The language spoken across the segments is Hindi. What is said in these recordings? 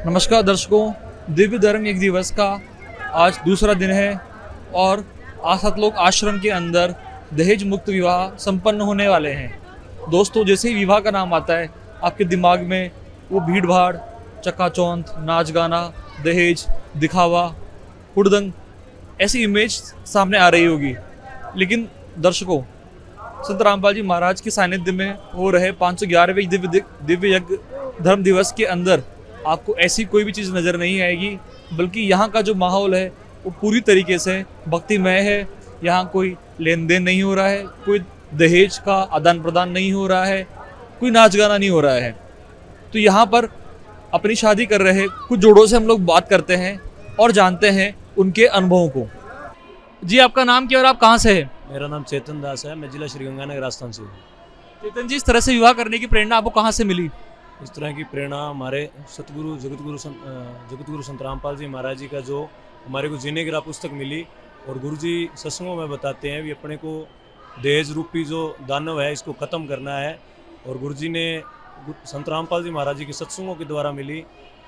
नमस्कार दर्शकों, दिव्य धर्म एक दिवस का आज दूसरा दिन है और आसतलोक आश्रम के अंदर दहेज मुक्त विवाह संपन्न होने वाले हैं। दोस्तों, जैसे ही विवाह का नाम आता है आपके दिमाग में वो भीड़ भाड़, चकाचौंध, नाच गाना, दहेज, दिखावा, हुड़दंग ऐसी इमेज सामने आ रही होगी। लेकिन दर्शकों, संत रामपाल जी महाराज के सानिध्य में हो रहे 511वें दिव्य यज्ञ धर्म दिवस के अंदर आपको ऐसी कोई भी चीज़ नज़र नहीं आएगी, बल्कि यहाँ का जो माहौल है वो पूरी तरीके से भक्तिमय है। यहाँ कोई लेन देन नहीं हो रहा है, कोई दहेज का आदान प्रदान नहीं हो रहा है, कोई नाच गाना नहीं हो रहा है। तो यहाँ पर अपनी शादी कर रहे कुछ जोड़ों से हम लोग बात करते हैं और जानते हैं उनके अनुभवों को। जी, आपका नाम क्या और आप कहाँ से हैं? मेरा नाम चेतन दास है। मैं जिला श्रीगंगानगर राजस्थान से हूँ। चेतन जी, इस तरह से विवाह करने की प्रेरणा आपको कहाँ से मिली? इस तरह की प्रेरणा हमारे सतगुरु जगतगुरु संत रामपाल जी महाराज जी का जो हमारे को जीने की राह पुस्तक मिली, और गुरु जी सत्संगों में बताते हैं भी अपने को दहेज रूपी जो दानव है इसको ख़त्म करना है। और गुरु जी ने संत रामपाल जी महाराज जी के सत्संगों के द्वारा मिली।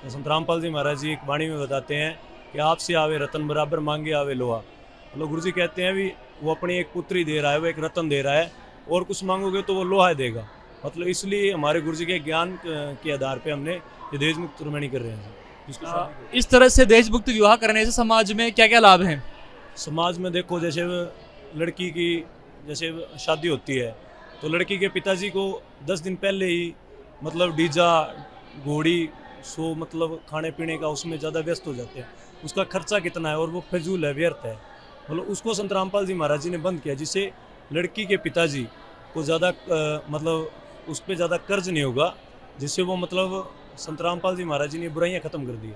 संत रामपाल जी महाराज जी एक वाणी में बताते हैं कि आपसे आवे रतन बराबर मांगे आवे लोहा। मतलब गुरु जी कहते हैं भी वो अपनी एक पुत्री दे रहा है, वो एक रतन दे रहा है, और कुछ मांगोगे तो वो लोहा देगा। मतलब इसलिए हमारे गुरु जी के ज्ञान के आधार पे हमने ये दहेज मुक्त कुर्बानी कर रहे हैं। इस तरह से दहेज मुक्त विवाह करने से समाज में क्या क्या लाभ हैं? समाज में देखो, जैसे लड़की की जैसे शादी होती है तो लड़की के पिताजी को 10 दिन पहले ही मतलब डीजा घोड़ी सो मतलब खाने पीने का उसमें ज़्यादा व्यस्त हो जाते हैं। उसका खर्चा कितना है और वो फजूल है, व्यर्थ है। मतलब उसको संत रामपाल जी महाराज जी ने बंद किया, जिससे लड़की के पिताजी को ज़्यादा मतलब उस पर ज़्यादा कर्ज नहीं होगा, जिससे वो मतलब संत रामपाल जी महाराज जी ने बुराइयाँ ख़त्म कर दी।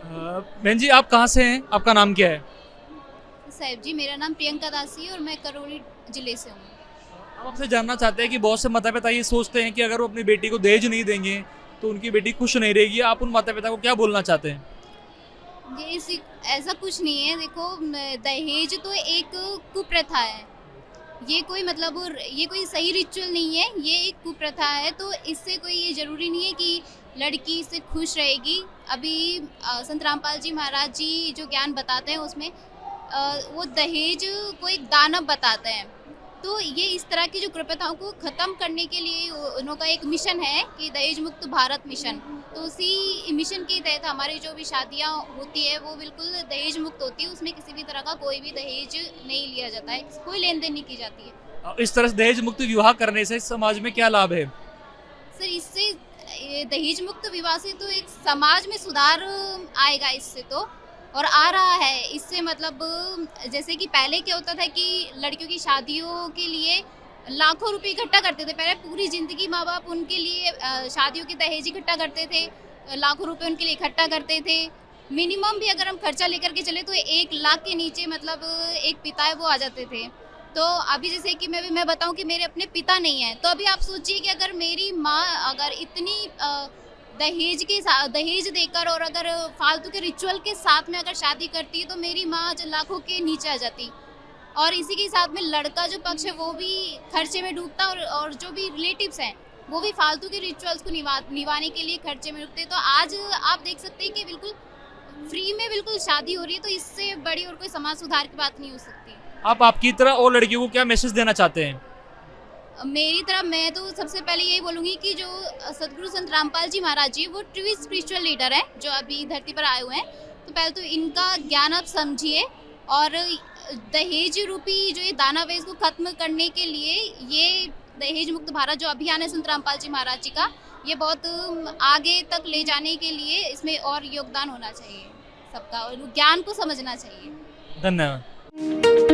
बहन जी, आप कहाँ से हैं? आपका नाम क्या है? साहिब जी, मेरा नाम प्रियंका दासी और मैं करौली जिले से हूँ। हम आपसे जानना चाहते हैं कि बहुत से माता पिता ये सोचते हैं कि अगर वो अपनी बेटी को दहेज नहीं देंगे तो उनकी बेटी खुश नहीं रहेगी। आप उन माता पिता को क्या बोलना चाहते हैं? ये ऐसा कुछ नहीं है। देखो, दहेज तो एक कुप्रथा है। ये कोई सही रिचुअल नहीं है, ये एक कुप्रथा है। तो इससे कोई ये जरूरी नहीं है कि लड़की इससे खुश रहेगी। अभी संत रामपाल जी महाराज जी जो ज्ञान बताते हैं उसमें वो दहेज को एक दानव बताते हैं। तो ये इस तरह की जो कुप्रथाओं को ख़त्म करने के लिए उनका एक मिशन है कि दहेज मुक्त भारत मिशन। तो उसी मिशन के तहत हमारी जो भी शादियाँ होती है वो बिल्कुल दहेज मुक्त होती है। उसमें किसी भी तरह का कोई भी दहेज नहीं लिया जाता है, कोई लेन देन नहीं की जाती है। इस तरह से दहेज मुक्त विवाह करने से समाज में क्या लाभ है? सर, इससे दहेज मुक्त विवाह से तो एक समाज में सुधार आएगा इससे तो, और आ रहा है इससे। मतलब जैसे कि पहले क्या होता था कि लड़कियों की शादियों के लिए लाखों रुपए इकट्ठा करते थे। पहले पूरी ज़िंदगी माँ बाप उनके लिए शादियों के दहेज इकट्ठा करते थे, लाखों रुपए उनके लिए इकट्ठा करते थे। मिनिमम भी अगर हम खर्चा लेकर के चले तो 1 लाख के नीचे मतलब एक पिता है वो आ जाते थे। तो अभी जैसे कि मैं बताऊं कि मेरे अपने पिता नहीं है, तो अभी आप सोचिए कि अगर मेरी माँ अगर इतनी दहेज देकर और अगर फालतू के रिचुअल के साथ में अगर शादी करती तो मेरी माँ आज लाखों के नीचे आ जाती। और इसी के साथ में लड़का जो पक्ष है वो भी खर्चे में डूबता, और जो भी रिलेटिव्स हैं वो भी फालतू के रिचुअल्स को निभाने के लिए खर्चे में डूबते। तो आज आप देख सकते हैं कि बिल्कुल फ्री में बिल्कुल शादी हो रही है। तो इससे बड़ी और कोई समाज सुधार की बात नहीं हो सकती। आप आपकी तरह और लड़कियों को क्या मैसेज देना चाहते हैं? मेरी तरफ मैं तो सबसे पहले यही बोलूँगी कि जो सतगुरु संत रामपाल जी महाराज जी वो ट्रू स्पिरिचुअल लीडर हैं जो अभी धरती पर आए हुए हैं। तो पहले तो इनका ज्ञान आप समझिए, और दहेज रूपी जो ये दानव है इसको खत्म करने के लिए ये दहेज मुक्त भारत जो अभियान है संत रामपाल जी महाराज जी का, ये बहुत आगे तक ले जाने के लिए इसमें और योगदान होना चाहिए सबका, और ज्ञान को समझना चाहिए। धन्यवाद।